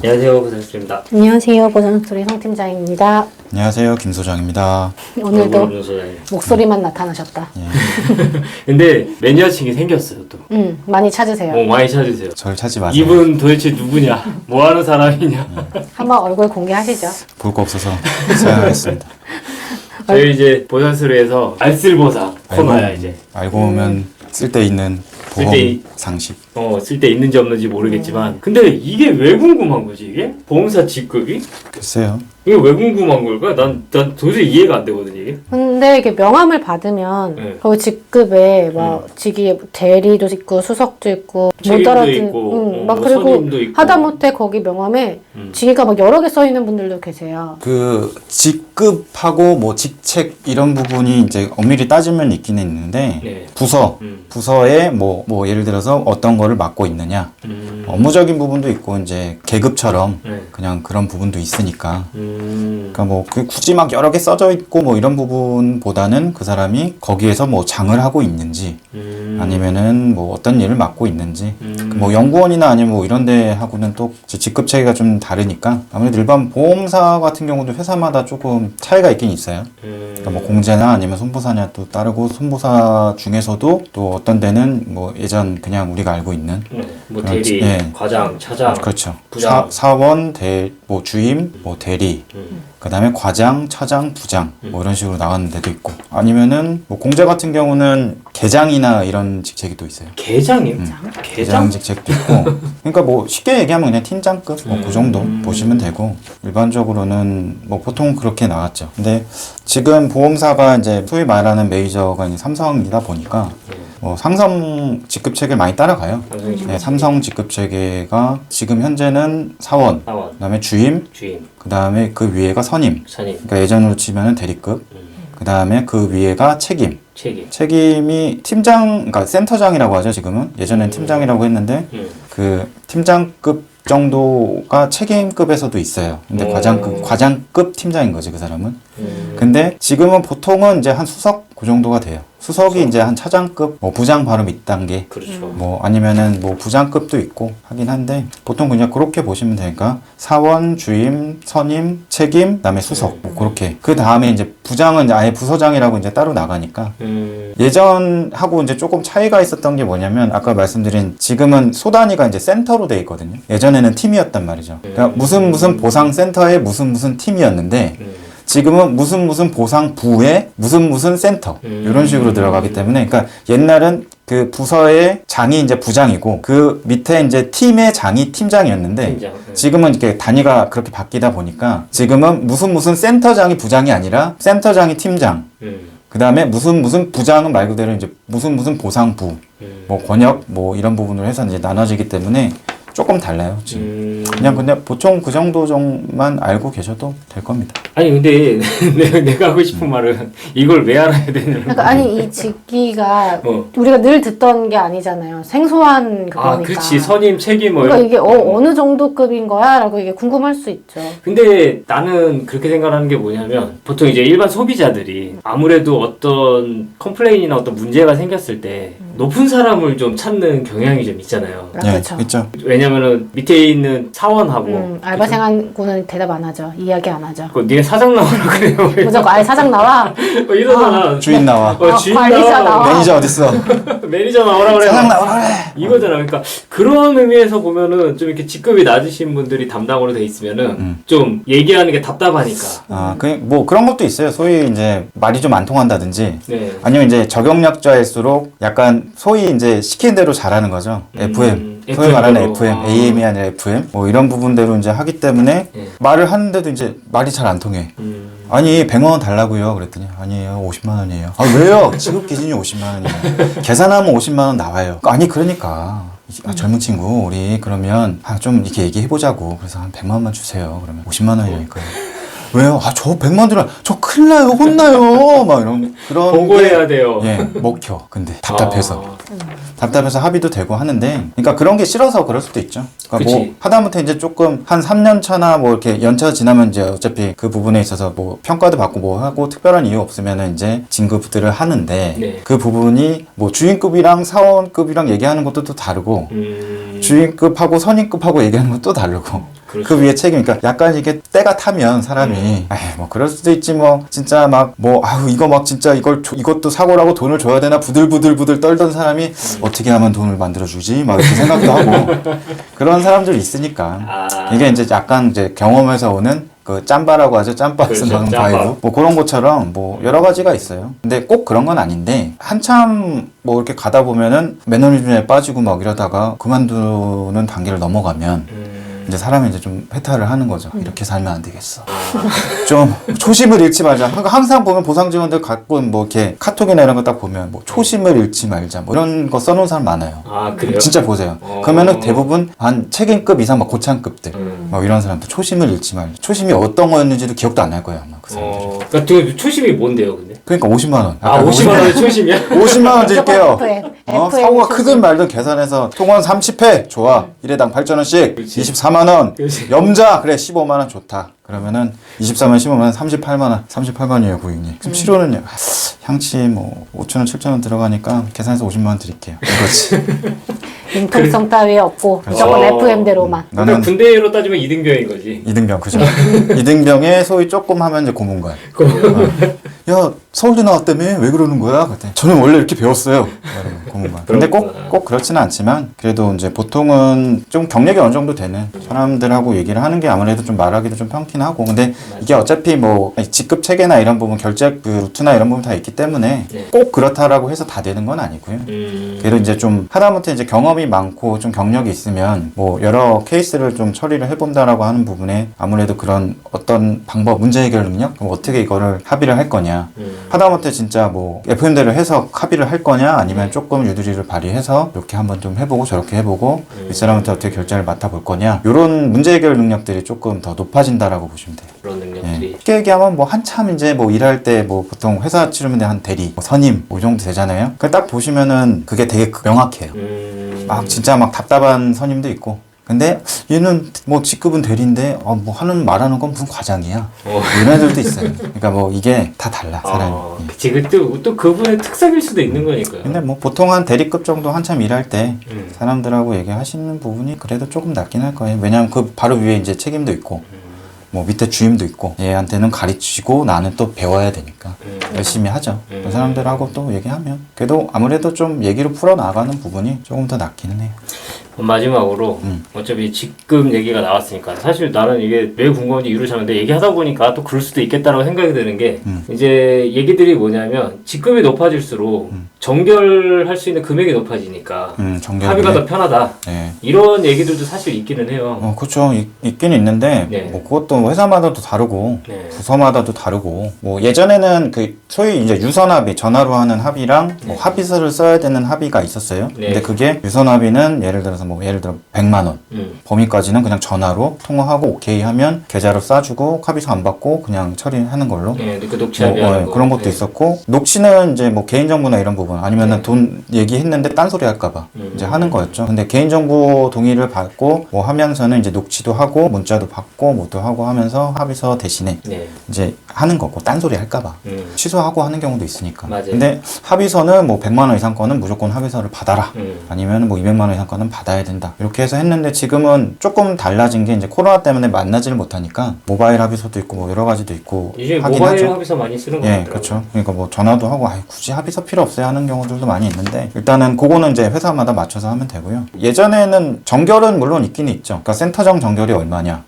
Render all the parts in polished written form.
안녕하세요, 고생했습니다. 안녕하세요. 보전스토리 성 팀장입니다. 안녕하세요, 김 소장입니다. 오늘도 소장님. 목소리만 나타나셨다. 근데 매니아층이 생겼어요, 또. 많이 찾으세요. 많이 찾으세요. 저를 찾지 마세요. 이분 도대체 누구냐? 뭐 하는 사람이냐? 한번 얼굴 공개하시죠. 볼 거 없어서 사양하겠습니다. 저희 이제 보산스루에서 알쓸보상 코너야, 이제. 알고 보면 쓸데있는 보험 쓸데- 상식. 쓸데 있는지 없는지 모르겠지만. 근데 이게 왜 궁금한 거지, 이게? 보험사 직급이? 글쎄요. 이게 왜 궁금한 걸까? 난 도저히 이해가 안 되거든, 이게. 근데 이게 명함을 받으면 네. 거기 직급에 막 직위에 대리도 있고 수석도 있고 책임도 있고, 막 뭐 그리고 선임도 있고. 하다못해 거기 명함에 직위가 막 여러 개 써 있는 분들도 계세요. 그 직급하고 뭐 직책 이런 부분이 이제 엄밀히 따지면 있기는 있는데 네. 부서에 뭐 예를 들어서 어떤 거를 맡고 있느냐 업무적인 부분도 있고 이제 계급처럼 네. 그냥 그런 부분도 있으니까 그러니까 뭐 굳이 막 여러 개 써져 있고 뭐 이런 부분보다는 그 사람이 거기에서 뭐 장을 하고 있는지 아니면은 뭐 어떤 일을 맡고 있는지 뭐 연구원이나 아니면 뭐 이런 데 하고는 또 직급 차이가 좀 다르니까 아무래도 일반 보험사 같은 경우도 회사마다 조금 차이가 있긴 있어요. 그러니까 뭐 공제나 아니면 손보사냐 또 따르고 손보사 중에서도 또 어떤 데는 뭐 예전 그냥 우리가 알고 있는 뭐 그런 대리, 예. 과장, 차장, 그렇죠. 부장. 사원, 뭐 주임, 뭐 대리, 그 다음에 과장, 차장, 부장 뭐 이런 식으로 나가는 데도 있고 아니면은 뭐 공제 같은 경우는 계장이나 이런 직책이 또 있어요. 계장이요? 계장 계장? 직책도 있고 그러니까 뭐 쉽게 얘기하면 그냥 팀장급 뭐 그 정도 보시면 되고 일반적으로는 뭐 보통 그렇게 나왔죠. 근데 지금 보험사가 이제 소위 말하는 메이저가 이제 삼성이다 보니까 뭐 삼성 직급 체계 많이 따라가요. 네, 삼성 직급 체계가 지금 현재는 사원, 사원, 그다음에 주임, 주임, 그다음에 그 위에가 선임. 선임, 그러니까 예전으로 치면은 대리급. 그다음에 그 위에가 책임. 책임. 책임이 팀장, 그러니까 센터장이라고 하죠, 지금은. 예전엔 팀장이라고 했는데 그 팀장급 정도가 책임급에서도 있어요. 근데 과장급 팀장인 거지, 그 사람은. 근데 지금은 보통은 이제 한 수석 그 정도가 돼요. 수석이 이제 한 차장급, 뭐 부장 바로 밑단계. 그렇죠. 뭐 아니면은 뭐 부장급도 있고 하긴 한데 보통 그냥 그렇게 보시면 되니까 사원, 주임, 선임, 책임, 그다음에 수석 뭐 그렇게 그 다음에 이제 부장은 이제 아예 부서장이라고 이제 따로 나가니까 예전하고 이제 조금 차이가 있었던 게 뭐냐면 아까 말씀드린 지금은 소단위가 이제 센터로 돼 있거든요. 예전에는 팀이었단 말이죠. 그러니까 무슨 보상 센터에 무슨 팀이었는데. 지금은 무슨 보상부에 무슨 센터 이런 식으로 들어가기 때문에 그러니까 옛날은 그 부서의 장이 이제 부장이고 그 밑에 이제 팀의 장이 팀장이었는데 팀장, 지금은 이렇게 단위가 그렇게 바뀌다 보니까 지금은 무슨 센터장이 부장이 아니라 센터장이 팀장 그 다음에 무슨 부장은 말 그대로 이제 무슨 보상부 뭐 권역 뭐 이런 부분으로 해서 이제 나눠지기 때문에 조금 달라요 지금. 그냥 근데 보통 그 정도만 알고 계셔도 될 겁니다. 아니 근데 내가 하고 싶은 말은 이걸 왜 알아야 되냐는 그러니까 아니 이 직위가 어. 우리가 늘 듣던 게 아니잖아요. 생소한 그거니까. 그렇지. 선임, 책임 뭐 그러니까 이런- 이게 어느 정도 급인 거야? 라고 이게 궁금할 수 있죠. 근데 나는 그렇게 생각하는 게 뭐냐면 보통 이제 일반 소비자들이 아무래도 어떤 컴플레인이나 어떤 문제가 생겼을 때 높은 사람을 좀 찾는 경향이 좀 있잖아요. 아, 그렇죠. 있죠. 왜냐면은 밑에 있는 사원하고 알바생하고는 대답 안 하죠. 이야기 안 하죠. 니네 사장 나오라 그래요. 무조건 아예 사장 나와. 이러잖아. 주인 나와. 주인 관리자 나와. 매니저 어딨어? 매니저 나오라 그래. 사장 나오라 그래. 이거잖아. 그러니까 그런 의미에서 보면은 좀 이렇게 직급이 낮으신 분들이 담당으로 돼 있으면은 좀 얘기하는 게 답답하니까. 뭐 그런 것도 있어요. 소위 이제 말이 좀 안 통한다든지 네. 아니면 이제 적용약자일수록 약간 소위 이제 시키는 대로 잘하는 거죠. FM. 소위 말하는 FM, AM이 아니라 FM. 뭐 이런 부분대로 이제 하기 때문에 말을 하는데도 이제 말이 잘 안 통해. 아니 100만 원 달라고요. 그랬더니 아니에요. 50만 원이에요. 아 왜요? 지급 기준이 50만 원이에요. 계산하면 50만 원 나와요. 아니 그러니까 젊은 친구 우리 그러면 좀 이렇게 얘기해보자고. 그래서 한 100만 원만 주세요. 그러면 50만 원이니까요. 왜요? 저 100만 들어 저 큰일 나요. 혼나요. 막 이런 그런 보고해야 돼요. 예, 먹혀. 근데 답답해서. 답답해서 합의도 되고 하는데 그러니까 그런 게 싫어서 그럴 수도 있죠. 그러니까 뭐 그치. 하다못해 이제 조금 한 3년 차나 뭐 이렇게 연차 지나면 이제 어차피 그 부분에 있어서 뭐 평가도 받고 뭐 하고 특별한 이유 없으면은 이제 진급들을 하는데 네. 그 부분이 뭐 주임급이랑 사원급이랑 얘기하는 것도 또 다르고 주임급하고 선임급하고 얘기하는 것도 다르고 그렇죠. 그 위에 책임. 그러니까 약간 이게 때가 타면 사람이 에이, 뭐 그럴 수도 있지 뭐 진짜 막 뭐 아유 이거 막 진짜 이것도 사고라고 돈을 줘야 되나 부들부들 떨던 사람이 어떻게 하면 돈을 만들어주지 막 이렇게 생각도 하고 그런 사람들이 있으니까 아. 이게 이제 약간 이제 경험에서 오는 그 짬바라고 하죠. 짬바에서 그렇죠, 나오는 짬바. 바이브. 뭐 그런 것처럼 뭐 여러 가지가 있어요. 근데 꼭 그런 건 아닌데 한참 뭐 이렇게 가다 보면은 매너리즘에 빠지고 막 이러다가 그만두는 단계를 넘어가면 이제 사람이 이제 좀 회탈을 하는 거죠. 이렇게 살면 안 되겠어. 좀 초심을 잃지 말자. 그러니까 항상 보면 보상 지원들 가끔 뭐 이렇게 카톡이나 이런 거 딱 보면 뭐 초심을 잃지 말자 뭐 이런 거 써놓은 사람 많아요. 아 그래요? 진짜 보세요. 그러면은 대부분 한 책임급 이상 막 고참급들 뭐 이런 사람들 초심을 잃지 말자. 초심이 어떤 거였는지도 기억도 안 날 거예요 아마 그 사람들이. 그러니까 그 초심이 뭔데요, 근데? 그러니까 50만 원. 아 50만 원의 초심이야? 50만 원 드릴게요. FM. 사고가 크든 말든 계산해서 통원 30회 좋아. 1회당 8,000원씩 그렇지. 24만 원. 그렇지. 염자 그래 15만 원 좋다. 그러면은 24만 15만 원 38만 원. 38만이에요 고객님. 그럼 치료는요. 향치 뭐 5,000원 7,000원 들어가니까 계산해서 50만 원 드릴게요. 이거지. 융통성 따위 없고 무조건 어. FM대로만. 그러니까 나는 군대로 따지면 이등병인 거지. 이등병 그죠. 이등병에 소위 조금 하면 이제 고문관. 야 서울대 나왔다며 왜 그러는 거야? 그때 저는 원래 이렇게 배웠어요. 고문관. 근데 꼭 그렇지는 않지만 그래도 이제 보통은 좀 경력이 어느 정도 되는 사람들하고 얘기를 하는 게 아무래도 좀 말하기도 좀 편긴 하고 근데 이게 어차피 뭐 직급 체계나 이런 부분 결제 그 루트나 이런 부분 다 있기 때문에 네. 꼭 그렇다라고 해서 다 되는 건 아니고요. 그래도 이제 좀 하다못해 이제 경험이 많고 좀 경력이 있으면 뭐 여러 케이스를 좀 처리를 해본다라고 하는 부분에 아무래도 그런 어떤 방법 문제 해결 능력 그럼 어떻게 이거를 합의를 할 거냐 하다못해 진짜 뭐 FM대로 해서 합의를 할 거냐 아니면 조금 유두리를 발휘해서 이렇게 한번 좀 해보고 저렇게 해보고 윗사람한테 어떻게 결제를 맡아볼 거냐 이런 문제 해결 능력들이 조금 더 높아진다라고 보시면 돼요. 그런 예. 능력들이. 쉽게 얘기하면 뭐 한참 이제 뭐 일할 때 뭐 보통 회사 치르면 한 대리, 뭐 선임 뭐 이 정도 되잖아요. 그 딱 보시면은 그게 되게 명확해요. 막 진짜 막 답답한 선임도 있고. 근데 얘는 뭐 직급은 대리인데 뭐 하는 말하는 건 무슨 과장이야. 이런 애들도 있어요. 그러니까 뭐 이게 다 달라 사람이. 그치, 또 그분의 특성일 수도 있는 거니까요. 근데 뭐 보통 한 대리급 정도 한참 일할 때 사람들하고 얘기하시는 부분이 그래도 조금 낫긴 할 거예요. 왜냐하면 그 바로 위에 이제 책임도 있고 뭐 밑에 주임도 있고 얘한테는 가르치고 나는 또 배워야 되니까 열심히 하죠. 그 사람들하고 또 얘기하면 그래도 아무래도 좀 얘기로 풀어나가는 부분이 조금 더 낫기는 해요. 마지막으로 어차피 직급 얘기가 나왔으니까 사실 나는 이게 왜 궁금한지 이유를 찾는데 얘기하다 보니까 또 그럴 수도 있겠다라고 생각이 드는 게 이제 얘기들이 뭐냐면 직급이 높아질수록 정결할 수 있는 금액이 높아지니까 합의가 더 편하다. 네. 이런 얘기들도 사실 있기는 해요. 그렇죠. 있긴 있는데 네. 뭐 그것도 회사마다도 다르고 네. 부서마다도 다르고 뭐 예전에는 그 소위 이제 유선합의 전화로 하는 합의랑 뭐 합의서를 써야 되는 합의가 있었어요. 네. 근데 그게 유선합의는 예를 들어 100만 원 범위까지는 그냥 전화로 통화하고 오케이 하면 계좌로 싸주고 합의서 안 받고 그냥 처리하는 걸로. 네, 그 녹취하는 거. 그런 것도 네. 있었고 녹취는 이제 뭐 개인정보나 이런 부분 아니면은 돈 얘기했는데 딴소리 할까봐 이제 하는 거였죠. 근데 개인정보 동의를 받고 뭐 하면서는 이제 녹취도 하고 문자도 받고 뭐도 하고 하면서 합의서 대신에 네. 이제 하는 거고 딴소리 할까봐 취소하고 하는 경우도 있으니까. 맞아요. 근데 합의서는 뭐 100만 원 이상 거는 무조건 합의서를 받아라. 아니면 뭐 200만 원 이상 거는 받아야 된다. 이렇게 해서 했는데 지금은 조금 달라진 게 이제 코로나 때문에 만나지를 못하니까 모바일 합의서도 있고 뭐 여러 가지도 있고 이제 하긴 모바일 하죠. 합의서 많이 쓰는 거 예, 같더라고요. 그렇죠. 그러니까 뭐 전화도 하고 굳이 합의서 필요 없어요 하는 경우들도 많이 있는데 일단은 그거는 이제 회사마다 맞춰서 하면 되고요. 예전에는 정결은 물론 있긴 있죠. 그러니까 센터장 정결이 얼마냐,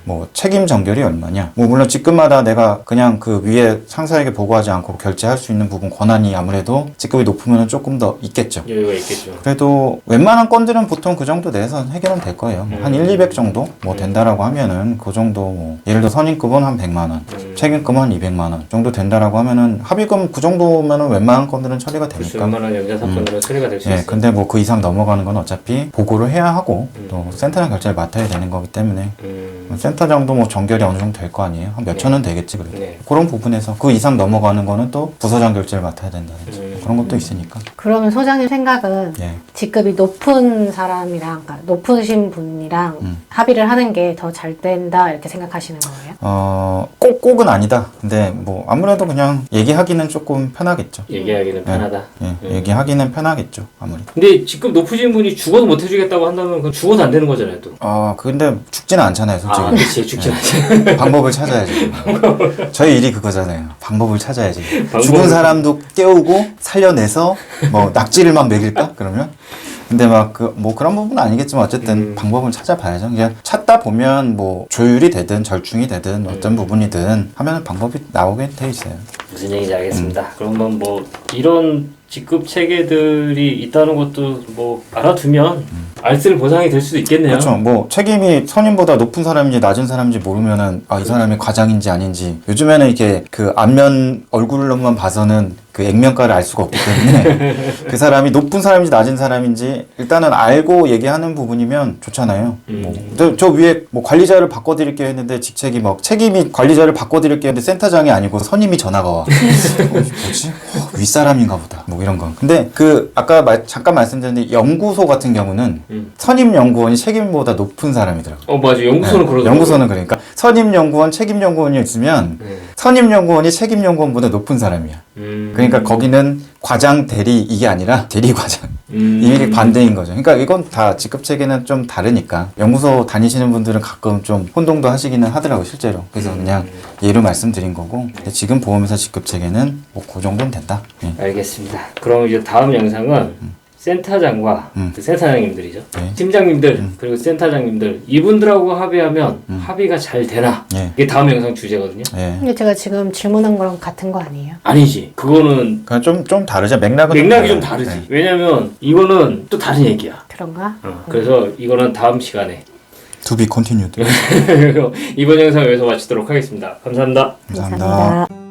뭐 책임 정결이 얼마냐. 뭐 물론 직급마다 내가 그냥 그 위에 상사에게 보고하지 않고 결제할 수 있는 부분 권한이 아무래도 직급이 높으면 조금 더 있겠죠. 여유가 있겠죠. 그래도 웬만한 건들은 보통 그 정도 내에서 해결은 될 거예요. 한 1, 200 정도 뭐 된다라고 하면은 그 정도 뭐 예를 들어 선임급은 한 100만 원, 책임급은 한 200만 원 정도 된다라고 하면은 합의금 그 정도면은 웬만한 건들은 처리가 되니까. 웬만한 염자 사건들은 처리가 될 수 예, 있어요. 근데 뭐 그 이상 넘어가는 건 어차피 보고를 해야 하고 또 센터랑 결제를 맡아야 되는 거기 때문에 센터 정도 뭐 정결이 어느 정도 될 거 아니에요. 한 몇 천 원 되겠지 그래도. 네. 그런 부분에서 그 이상 넘어가는 거는 또 부서장 결제를 맡아야 된다든지 그런 것도 있으니까. 그러면 소장님 생각은 예. 직급이 높은 사람이랑, 그러니까 높으신 분이랑 합의를 하는 게 더 잘 된다 이렇게 생각하시는 거예요? 꼭은 아니다. 근데 뭐 아무래도 그냥 얘기하기는 조금 편하겠죠. 얘기하기는 편하다. 얘기하기는 편하겠죠. 아무래도. 근데 직급 높으신 분이 죽어도 못 해주겠다고 한다면 그건 죽어도 안 되는 거잖아요, 또. 근데 죽지는 않잖아요, 솔직히. 그렇지. 죽지 않지. 방법을 찾아야지. 저희 일이 그거잖아요. 방법을 찾아야지. 방법을- 죽은 사람도 깨우고 살려내서 뭐 낙지를만 먹일까? 그러면? 근데 막 뭐 그런 부분은 아니겠지만 어쨌든 방법을 찾아봐야죠. 그냥 찾다 보면 뭐 조율이 되든 절충이 되든 어떤 부분이든 하면 방법이 나오게 돼 있어요. 무슨 얘기인지 알겠습니다. 그러면 뭐 이런 직급 체계들이 있다는 것도 뭐 알아두면 알쓸 보상이 될 수도 있겠네요. 그렇죠. 뭐 책임이 선임보다 높은 사람인지 낮은 사람인지 모르면은 이 사람이 과장인지 아닌지 요즘에는 이렇게 그 안면 얼굴로만 봐서는 그 액면가를 알 수가 없기 때문에 그 사람이 높은 사람인지 낮은 사람인지 일단은 알고 얘기하는 부분이면 좋잖아요. 저 위에 뭐 관리자를 바꿔드릴게요 했는데 직책이 막 책임이 관리자를 바꿔드릴게요 했는데 센터장이 아니고 선임이 전화가 와. 뭐지? 윗사람인가 보다. 뭐 이런 거. 근데 그 아까 잠깐 말씀드렸는데 연구소 같은 경우는 선임 연구원이 책임보다 높은 사람이더라고요. 맞아. 연구소는 그러더라고요. 연구소는 그러니까 선임 연구원, 책임 연구원이 있으면 선임 연구원이 책임 연구원보다 높은 사람이야. 그러니까 거기는 과장 대리 이게 아니라 대리 과장. 이게 반대인 거죠. 그러니까 이건 다 직급 체계는 좀 다르니까 연구소 다니시는 분들은 가끔 좀 혼동도 하시기는 하더라고요, 실제로. 그래서 그냥 예로 말씀드린 거고 근데 지금 보험회사 직급 체계는 뭐 그 정도는 된다. 예. 알겠습니다. 그럼 이제 다음 영상은 센터장과 그 센터장님들이죠. 네. 팀장님들 그리고 센터장님들 이분들하고 합의하면 합의가 잘 되나? 예. 이게 다음 영상 주제거든요. 예. 근데 제가 지금 질문한 거랑 같은 거 아니에요? 아니지. 그거는 그냥 좀 다르죠. 맥락은 맥락이 좀 달라요. 다르지. 왜냐면 이거는 또 다른 얘기야. 그런가? 그래서 이거는 다음 시간에 To be continued. 이번 영상 여기서 마치도록 하겠습니다. 감사합니다. 감사합니다.